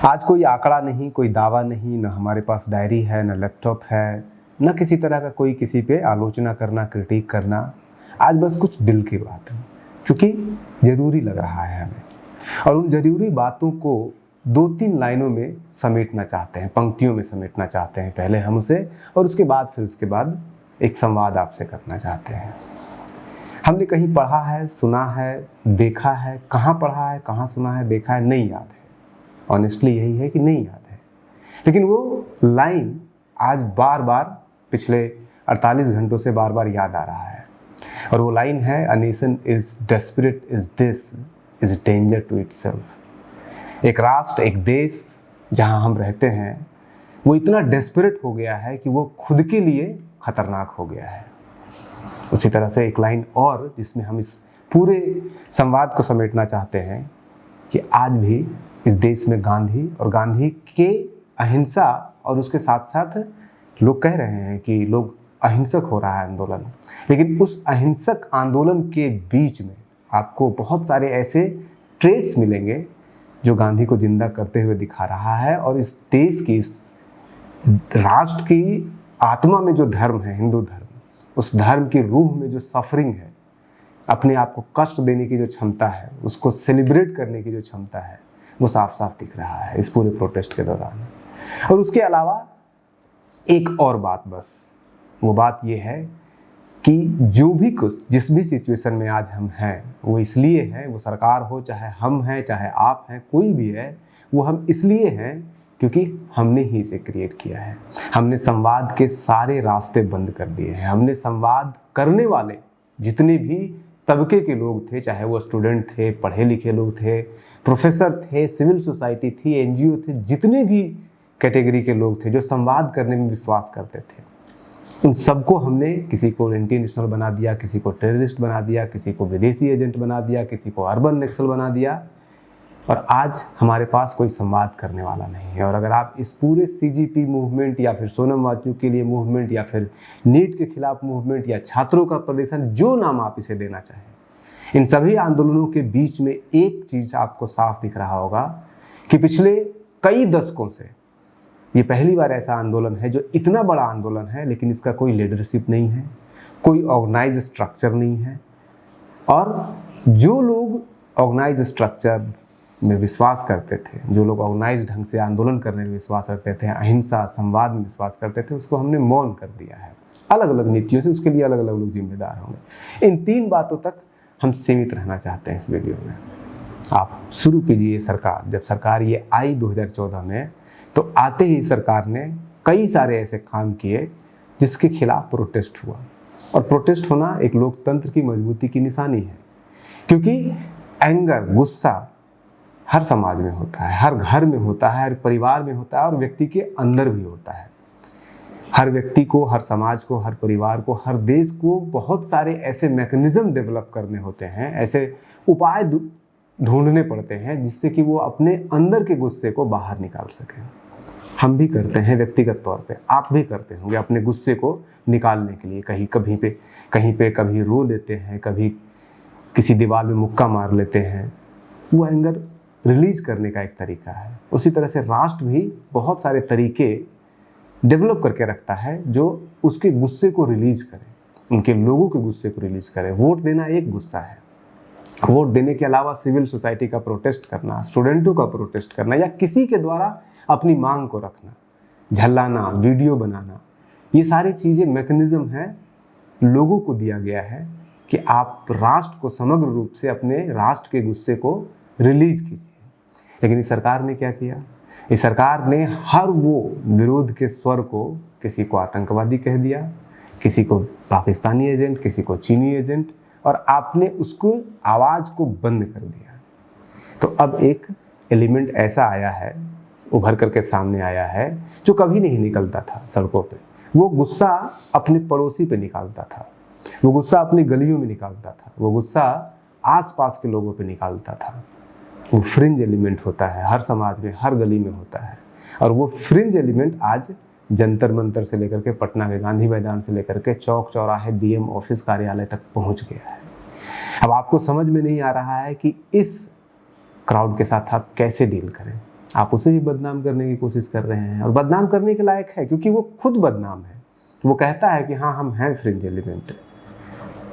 आज कोई आंकड़ा नहीं, कोई दावा नहीं, न हमारे पास डायरी है, न लैपटॉप है, न किसी तरह का कोई किसी पे आलोचना करना, क्रिटिक करना। आज बस कुछ दिल की बात है, क्योंकि ज़रूरी लग रहा है हमें, और उन ज़रूरी बातों को 2-3 लाइनों में समेटना चाहते हैं, पंक्तियों में समेटना चाहते हैं पहले हम उसे, और उसके बाद एक संवाद आपसे करना चाहते हैं। हमने कहीं पढ़ा है, सुना है, देखा है, कहाँ पढ़ा है, कहाँ सुना है, देखा है, नहीं याद है। ऑनेस्टली यही है कि नहीं याद है, लेकिन वो लाइन आज बार बार पिछले 48 घंटों से बार बार याद आ रहा है, और वो लाइन है, a nation is desperate is this is danger to itself. एक राष्ट्र, एक देश जहाँ हम रहते हैं, वो इतना डेस्परेट हो गया है कि वो खुद के लिए खतरनाक हो गया है। उसी तरह से एक लाइन और जिसमें हम इस पूरे संवाद को समेटना चाहते हैं कि आज भी इस देश में गांधी और गांधी के अहिंसा, और उसके साथ साथ लोग कह रहे हैं कि लोग अहिंसक हो रहा है आंदोलन, लेकिन उस अहिंसक आंदोलन के बीच में आपको बहुत सारे ऐसे ट्रेड्स मिलेंगे जो गांधी को जिंदा करते हुए दिखा रहा है, और इस देश की, इस राष्ट्र की आत्मा में जो धर्म है, हिंदू धर्म, उस धर्म की रूह में जो सफरिंग है, अपने आप को कष्ट देने की जो क्षमता है, उसको सेलिब्रेट करने की जो क्षमता है, वो साफ साफ दिख रहा है इस पूरे प्रोटेस्ट के दौरान। और उसके अलावा एक और बात, बस वो बात ये है कि जो भी कुछ, जिस भी सिचुएशन में आज हम हैं, वो इसलिए है, वो सरकार हो, चाहे हम हैं, चाहे आप हैं, कोई भी है, वो हम इसलिए हैं क्योंकि हमने ही इसे क्रिएट किया है। हमने संवाद के सारे रास्ते बंद कर दिए हैं। हमने संवाद करने वाले जितने भी तबके के लोग थे, चाहे वो स्टूडेंट थे, पढ़े लिखे लोग थे, प्रोफेसर थे, सिविल सोसाइटी थी, एनजीओ थे, जितने भी कैटेगरी के लोग थे जो संवाद करने में विश्वास करते थे, उन सबको हमने, किसी को एंटी नेशनल बना दिया, किसी को टेररिस्ट बना दिया, किसी को विदेशी एजेंट बना दिया, किसी को अर्बन नक्सल बना दिया, और आज हमारे पास कोई संवाद करने वाला नहीं है। और अगर आप इस पूरे सीजीपी मूवमेंट, या फिर सोनम वांगचुक के लिए मूवमेंट, या फिर नीट के खिलाफ मूवमेंट, या छात्रों का प्रदर्शन, जो नाम आप इसे देना चाहें, इन सभी आंदोलनों के बीच में एक चीज़ आपको साफ दिख रहा होगा कि पिछले कई दशकों से ये पहली बार ऐसा आंदोलन है जो इतना बड़ा आंदोलन है, लेकिन इसका कोई लीडरशिप नहीं है, कोई ऑर्गेनाइज स्ट्रक्चर नहीं है, और जो लोग ऑर्गेनाइज स्ट्रक्चर में विश्वास करते थे, जो लोग ऑर्गेनाइज ढंग से आंदोलन करने में विश्वास करते थे, अहिंसा, संवाद में विश्वास करते थे, उसको हमने मौन कर दिया है अलग अलग नीतियों से। उसके लिए अलग अलग लोग जिम्मेदार होंगे। इन 3 बातों तक हम सीमित रहना चाहते हैं इस वीडियो में। आप शुरू कीजिए सरकार, जब सरकार ये आई 2014 में, तो आते ही सरकार ने कई सारे ऐसे काम किए जिसके खिलाफ प्रोटेस्ट हुआ, और प्रोटेस्ट होना एक लोकतंत्र की मजबूती की निशानी है, क्योंकि एंगर, गुस्सा हर समाज में होता है, हर घर में होता है, हर परिवार में होता है, और व्यक्ति के अंदर भी होता है। हर व्यक्ति को, हर समाज को, हर परिवार को, हर देश को बहुत सारे ऐसे मैकेनिज्म डेवलप करने होते हैं, ऐसे उपाय ढूंढने पड़ते हैं जिससे कि वो अपने अंदर के गुस्से को बाहर निकाल सकें। हम भी करते हैं व्यक्तिगत तौर पे, आप भी करते होंगे अपने गुस्से को निकालने के लिए। कहीं रो देते हैं, कभी किसी दीवार में मुक्का मार लेते हैं। वो एंगर रिलीज करने का एक तरीका है। उसी तरह से राष्ट्र भी बहुत सारे तरीके डेवलप करके रखता है जो उसके गुस्से को रिलीज करे, उनके लोगों के गुस्से को रिलीज करे। वोट देना एक गुस्सा है। वोट देने के अलावा सिविल सोसाइटी का प्रोटेस्ट करना, स्टूडेंटों का प्रोटेस्ट करना, या किसी के द्वारा अपनी मांग को रखना, झल्लाना, वीडियो बनाना, ये सारी चीज़ें मैकेनिज्म है, लोगों को दिया गया है कि आप राष्ट्र को समग्र रूप से, अपने राष्ट्र के गुस्से को रिलीज कीजिए। लेकिन इस सरकार ने क्या किया? इस सरकार ने हर वो विरोध के स्वर को, किसी को आतंकवादी कह दिया, किसी को पाकिस्तानी एजेंट, किसी को चीनी एजेंट, और आपने उसको आवाज़ को बंद कर दिया। तो अब एक एलिमेंट ऐसा आया है, उभर करके सामने आया है, जो कभी नहीं निकलता था सड़कों पे। वो गुस्सा अपने पड़ोसी पे निकालता था, वो गुस्सा अपनी गलियों में निकालता था, वो गुस्सा आसपास के लोगों पे निकालता था। वो फ्रिंज एलिमेंट होता है, हर समाज में, हर गली में होता है, और वो फ्रिंज एलिमेंट आज जंतर मंतर से लेकर के पटना के गांधी मैदान से लेकर के चौक चौराहे, डीएम ऑफिस, कार्यालय तक पहुंच गया है। अब आपको समझ में नहीं आ रहा है कि इस क्राउड के साथ आप कैसे डील करें। आप उसे भी बदनाम करने की कोशिश कर रहे हैं, और बदनाम करने के लायक है क्योंकि वो खुद बदनाम है। वो कहता है कि हाँ हम हैं फ्रिंज एलिमेंट।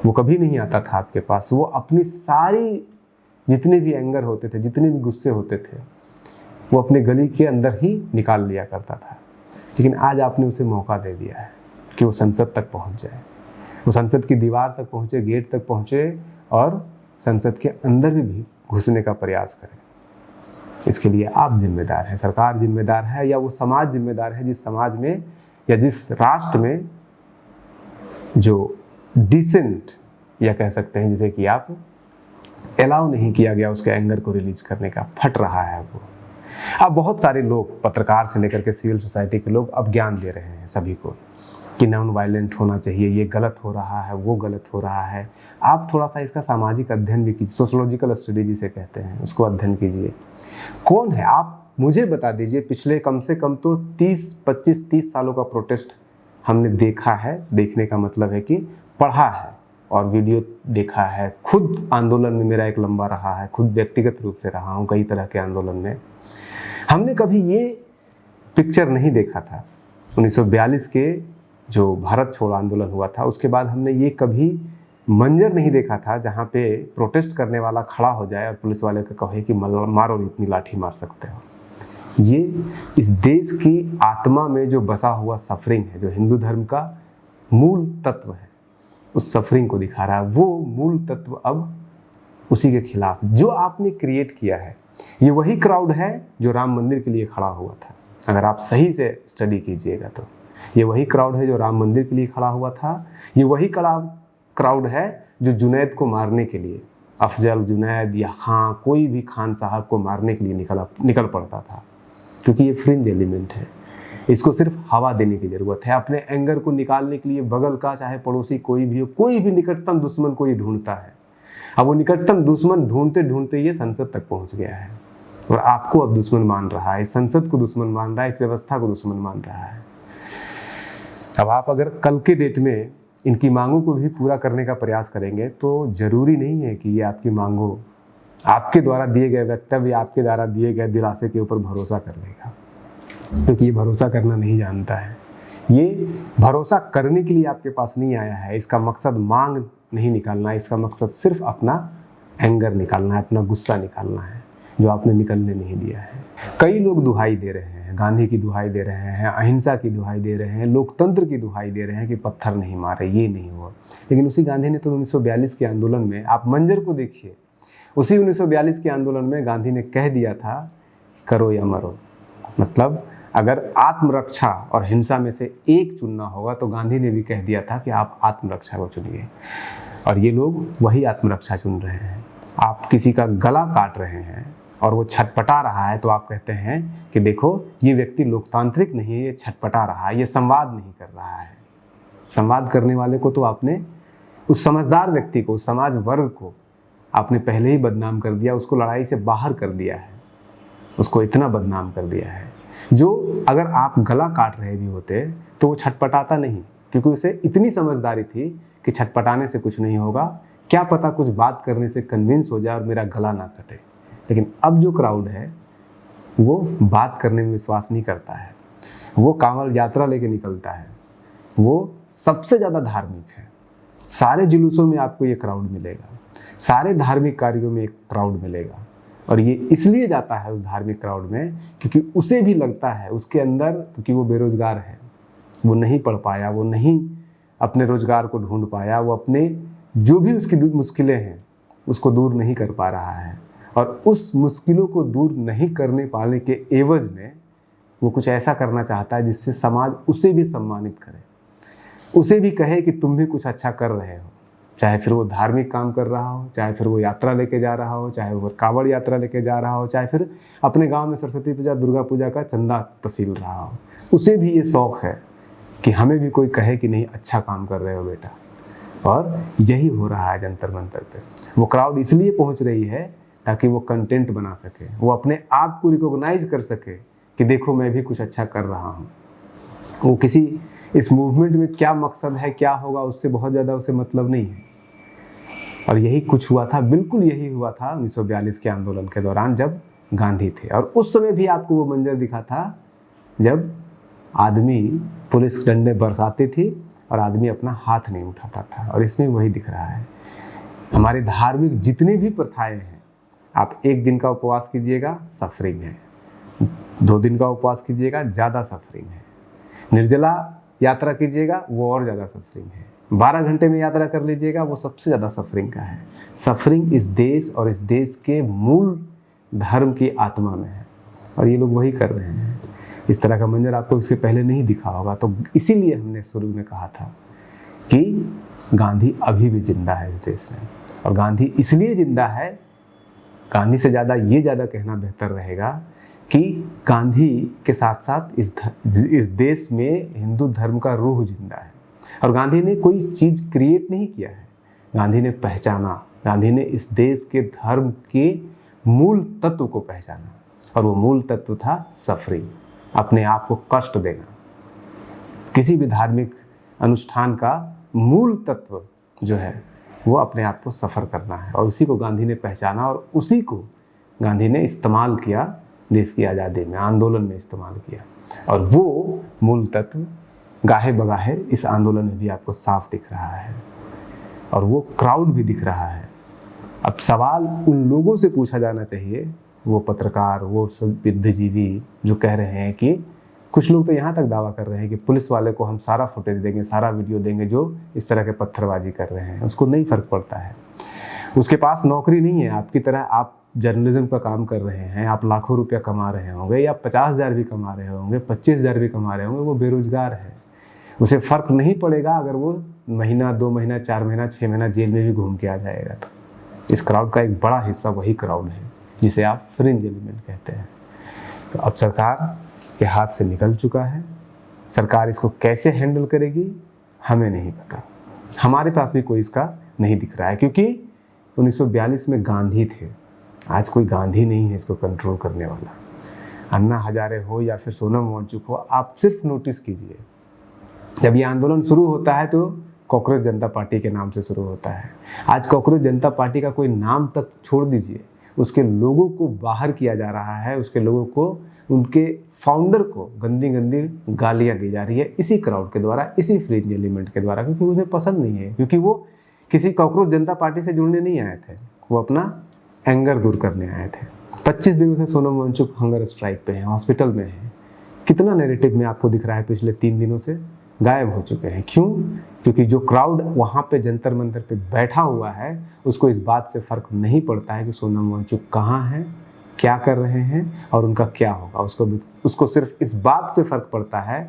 वो कभी नहीं आता था आपके पास, वो अपनी सारी जितने भी एंगर होते थे, जितने भी गुस्से होते थे, वो अपने गली के अंदर ही निकाल लिया करता था। लेकिन आज आपने उसे मौका दे दिया है कि वो संसद तक पहुंच जाए, वो संसद की दीवार तक पहुंचे, गेट तक पहुंचे और संसद के अंदर भी घुसने का प्रयास करें। इसके लिए आप जिम्मेदार हैं, सरकार जिम्मेदार है, या वो समाज जिम्मेदार है जिस समाज में या जिस राष्ट्र में जो डिसेंट, या कह सकते हैं जिसे कि आप अलाउ नहीं किया गया उसके एंगर को रिलीज करने का, फट रहा है वो। अब बहुत सारे लोग, पत्रकार से लेकर के सिविल सोसाइटी के लोग, अब ज्ञान दे रहे हैं सभी को कि नॉन वायलेंट होना चाहिए, ये गलत हो रहा है, वो गलत हो रहा है। आप थोड़ा सा इसका सामाजिक अध्ययन भी कीजिए, सोशोलॉजिकल स्टडी जिसे कहते हैं, उसको अध्ययन कीजिए। कौन है, आप मुझे बता दीजिए, पिछले कम से कम तो 25-30 सालों का प्रोटेस्ट हमने देखा है। देखने का मतलब है कि पढ़ा है और वीडियो देखा है। खुद आंदोलन में मेरा एक लंबा रहा है, खुद व्यक्तिगत रूप से रहा हूँ कई तरह के आंदोलन में। हमने कभी ये पिक्चर नहीं देखा था 1942 के जो भारत छोड़ो आंदोलन हुआ था, उसके बाद हमने ये कभी मंजर नहीं देखा था जहाँ पे प्रोटेस्ट करने वाला खड़ा हो जाए और पुलिस वाले को कहे कि मारो, इतनी लाठी मार सकते हो। ये इस देश की आत्मा में जो बसा हुआ सफरिंग है, जो हिंदू धर्म का मूल तत्व है, उस सफरिंग को दिखा रहा है। वो मूल तत्व अब उसी के खिलाफ जो आपने क्रिएट किया है, ये वही क्राउड है जो राम मंदिर के लिए खड़ा हुआ था। अगर आप सही से स्टडी कीजिएगा तो ये वही क्राउड है जो राम मंदिर के लिए खड़ा हुआ था। ये वही क्राउड है जो जुनैद को मारने के लिए, अफजल, जुनैद या खां, कोई भी खान साहब को मारने के लिए निकल पड़ता था, क्योंकि ये फ्रिंज एलिमेंट है। इसको सिर्फ हवा देने की ज़रूरत है। अपने एंगर को निकालने के लिए बगल का चाहे पड़ोसी कोई भी हो, कोई भी निकटतम दुश्मन को ये ढूंढता है। अब वो निकटतम दुश्मन ढूंढते ढूंढते ये संसद तक पहुंच गया है और आपको अब दुश्मन मान रहा है, इस संसद को दुश्मन मान रहा है, इस व्यवस्था को दुश्मन मान रहा है। अब आप अगर कल के डेट में इनकी मांगों को भी पूरा करने का प्रयास करेंगे तो जरूरी नहीं है कि ये आपकी मांगों, आपके द्वारा दिए गए वक्तव्य, आपके द्वारा दिए गए दिलासे के ऊपर भरोसा कर लेगा, क्योंकि ये भरोसा करना नहीं जानता है। ये भरोसा करने के लिए आपके पास नहीं आया है। इसका मकसद मांग नहीं निकालना है, इसका मकसद सिर्फ अपना एंगर निकालना है, अपना गुस्सा निकालना है, जो आपने निकलने नहीं दिया है। कई लोग दुहाई दे रहे हैं, गांधी की दुहाई दे रहे हैं, अहिंसा की दुहाई दे रहे हैं, लोकतंत्र की दुहाई दे रहे हैं कि पत्थर नहीं मारे, ये नहीं हुआ। लेकिन उसी गांधी ने तो 1942 के आंदोलन में, आप मंजर को देखिए, उसी 1942 के आंदोलन में गांधी ने कह दिया था करो या मरो। मतलब अगर आत्मरक्षा और हिंसा में से एक चुनना होगा तो गांधी ने भी कह दिया था कि आप आत्मरक्षा को चुनिए। और ये लोग वही आत्मरक्षा चुन रहे हैं। आप किसी का गला काट रहे हैं और वो छटपटा रहा है तो आप कहते हैं कि देखो ये व्यक्ति लोकतांत्रिक नहीं है, ये छटपटा रहा है, ये संवाद नहीं कर रहा है। संवाद करने वाले को तो आपने, उस समझदार व्यक्ति को, उस समाज वर्ग को आपने पहले ही बदनाम कर दिया, उसको लड़ाई से बाहर कर दिया है, उसको इतना बदनाम कर दिया है जो अगर आप गला काट रहे भी होते तो वो छटपटाता नहीं, क्योंकि उसे इतनी समझदारी थी कि छटपटाने से कुछ नहीं होगा, क्या पता कुछ बात करने से कन्विंस हो जाए और मेरा गला ना कटे। लेकिन अब जो क्राउड है वो बात करने में विश्वास नहीं करता है, वो कांवड़ यात्रा लेके निकलता है, वो सबसे ज़्यादा धार्मिक है। सारे जुलूसों में आपको ये क्राउड मिलेगा, सारे धार्मिक कार्यों में एक क्राउड मिलेगा। और ये इसलिए जाता है उस धार्मिक क्राउड में क्योंकि उसे भी लगता है उसके अंदर, क्योंकि वो बेरोजगार है, वो नहीं पढ़ पाया, वो नहीं अपने रोजगार को ढूंढ पाया, वो अपने जो भी उसकी मुश्किलें हैं उसको दूर नहीं कर पा रहा है। और उस मुश्किलों को दूर नहीं करने पाने के एवज में वो कुछ ऐसा करना चाहता है जिससे समाज उसे भी सम्मानित करे, उसे भी कहे कि तुम भी कुछ अच्छा कर रहे हो। चाहे फिर वो धार्मिक काम कर रहा हो, चाहे फिर वो यात्रा लेके जा रहा हो, चाहे वो कांवड़ यात्रा लेके जा रहा हो, चाहे फिर अपने गांव में सरस्वती पूजा, दुर्गा पूजा का चंदा तसील रहा हो, उसे भी ये शौक है कि हमें भी कोई कहे कि नहीं अच्छा काम कर रहे हो बेटा। और यही हो रहा है जंतर मंतर पे। वो क्राउड इसलिए पहुंच रही है ताकि वो कंटेंट बना सके, वो अपने आप को रिकॉग्नाइज कर सके कि देखो मैं भी कुछ अच्छा कर रहा हूँ। वो किसी इस मूवमेंट में क्या मकसद है, क्या होगा, उससे बहुत ज़्यादा उसे मतलब नहीं है। और यही कुछ हुआ था, बिल्कुल यही हुआ था 1942 के आंदोलन के दौरान, जब गांधी थे। और उस समय भी आपको वो मंजर दिखा था जब आदमी पुलिस डंडे बरसाती थी और आदमी अपना हाथ नहीं उठाता था, और इसमें वही दिख रहा है। हमारे धार्मिक जितनी भी प्रथाएं हैं, आप 1 दिन का उपवास कीजिएगा, सफरिंग है। 2 दिन का उपवास कीजिएगा, ज़्यादा सफरिंग है। निर्जला यात्रा कीजिएगा, वो और ज़्यादा सफरिंग है। 12 घंटे में यात्रा कर लीजिएगा, वो सबसे ज़्यादा सफरिंग का है। सफरिंग इस देश और इस देश के मूल धर्म की आत्मा में है, और ये लोग वही कर रहे हैं। इस तरह का मंजर आपको इसके पहले नहीं दिखा होगा। तो इसीलिए हमने शुरू में कहा था कि गांधी अभी भी जिंदा है इस देश में, और गांधी इसलिए जिंदा है, गांधी से ज़्यादा ये ज़्यादा कहना बेहतर रहेगा कि गांधी के साथ साथ इस देश में हिंदू धर्म का रूह जिंदा है। और गांधी ने कोई चीज़ क्रिएट नहीं किया है, गांधी ने पहचाना, गांधी ने इस देश के धर्म के मूल तत्व को पहचाना, और वो मूल तत्व था सफरिंग, अपने आप को कष्ट देना। किसी भी धार्मिक अनुष्ठान का मूल तत्व जो है वो अपने आप को सफ़र करना है, और उसी को गांधी ने पहचाना, और उसी को गांधी ने इस्तेमाल किया देश की आज़ादी में, आंदोलन में इस्तेमाल किया। और वो मूल तत्व गाहे बगाहे इस आंदोलन में भी आपको साफ दिख रहा है, और वो क्राउड भी दिख रहा है। अब सवाल उन लोगों से पूछा जाना चाहिए, वो पत्रकार, वो सब बुद्धिजीवी जो कह रहे हैं कि कुछ लोग तो यहाँ तक दावा कर रहे हैं कि पुलिस वाले को हम सारा फुटेज देंगे, सारा वीडियो देंगे जो इस तरह के पत्थरबाजी कर रहे हैं, उसको नहीं फ़र्क पड़ता है। उसके पास नौकरी नहीं है आपकी तरह, आप जर्नलिज्म का काम कर रहे हैं, आप लाखों रुपया कमा रहे होंगे, या 50,000 भी कमा रहे होंगे, 25,000 भी कमा रहे होंगे, वो बेरोजगार है। उसे फ़र्क नहीं पड़ेगा अगर वो महीना, 2 महीना, 4 महीना, 6 महीना जेल में भी घूम के आ जाएगा। तो इस क्राउड का एक बड़ा हिस्सा वही क्राउड है जिसे आप फ्रिंज एलिमेंट कहते हैं। तो अब सरकार के हाथ से निकल चुका है, सरकार इसको कैसे हैंडल करेगी हमें नहीं पता, हमारे पास भी कोई इसका नहीं दिख रहा है, क्योंकि 1942 में गांधी थे, आज कोई गांधी नहीं है इसको कंट्रोल करने वाला। अन्ना हजारे हो या फिर सोनम वांगचुक हो, आप सिर्फ नोटिस कीजिए, जब ये आंदोलन शुरू होता है तो कॉकरोच जनता पार्टी के नाम से शुरू होता है। आज कॉकरोच जनता पार्टी का कोई नाम तक छोड़ दीजिए, उसके लोगों को बाहर किया जा रहा है, उसके लोगों को, उनके फाउंडर को गंदी गंदी गालियां दी जा रही है इसी क्राउड के द्वारा, इसी फ्रिंज एलिमेंट के द्वारा, क्योंकि उन्हें पसंद नहीं है, क्योंकि वो किसी कॉकरोच जनता पार्टी से जुड़ने नहीं आए थे, वो अपना एंगर दूर करने आए थे। 25 दिनों से सोनम वांगचुक हंगर स्ट्राइक पे हैं, हॉस्पिटल में हैं। कितना नैरेटिव में आपको दिख रहा है पिछले 3 दिनों से गायब हो चुके हैं। क्यों? क्योंकि जो क्राउड वहाँ पे जंतर मंतर पे बैठा हुआ है उसको इस बात से फ़र्क नहीं पड़ता है कि सोनम वांगचुक कहाँ हैं, क्या कर रहे हैं और उनका क्या होगा। उसको सिर्फ इस बात से फ़र्क पड़ता है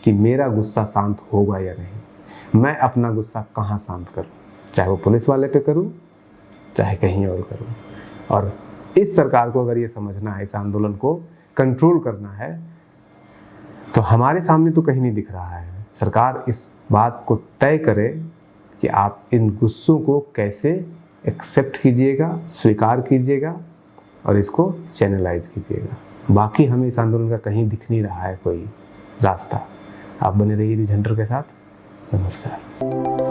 कि मेरा गुस्सा शांत होगा या नहीं, मैं अपना गुस्सा कहाँ शांत करूँ, चाहे वो पुलिस वाले पे करूँ, चाहे कहीं और करूँ। और इस सरकार को अगर ये समझना है, इस आंदोलन को कंट्रोल करना है, तो हमारे सामने तो कहीं नहीं दिख रहा है। सरकार इस बात को तय करे कि आप इन गुस्सों को कैसे एक्सेप्ट कीजिएगा, स्वीकार कीजिएगा और इसको चैनलाइज कीजिएगा। बाकी हमें इस आंदोलन का कहीं दिख नहीं रहा है कोई रास्ता। आप बने रहिए न्यूज़ हंटर के साथ। नमस्कार।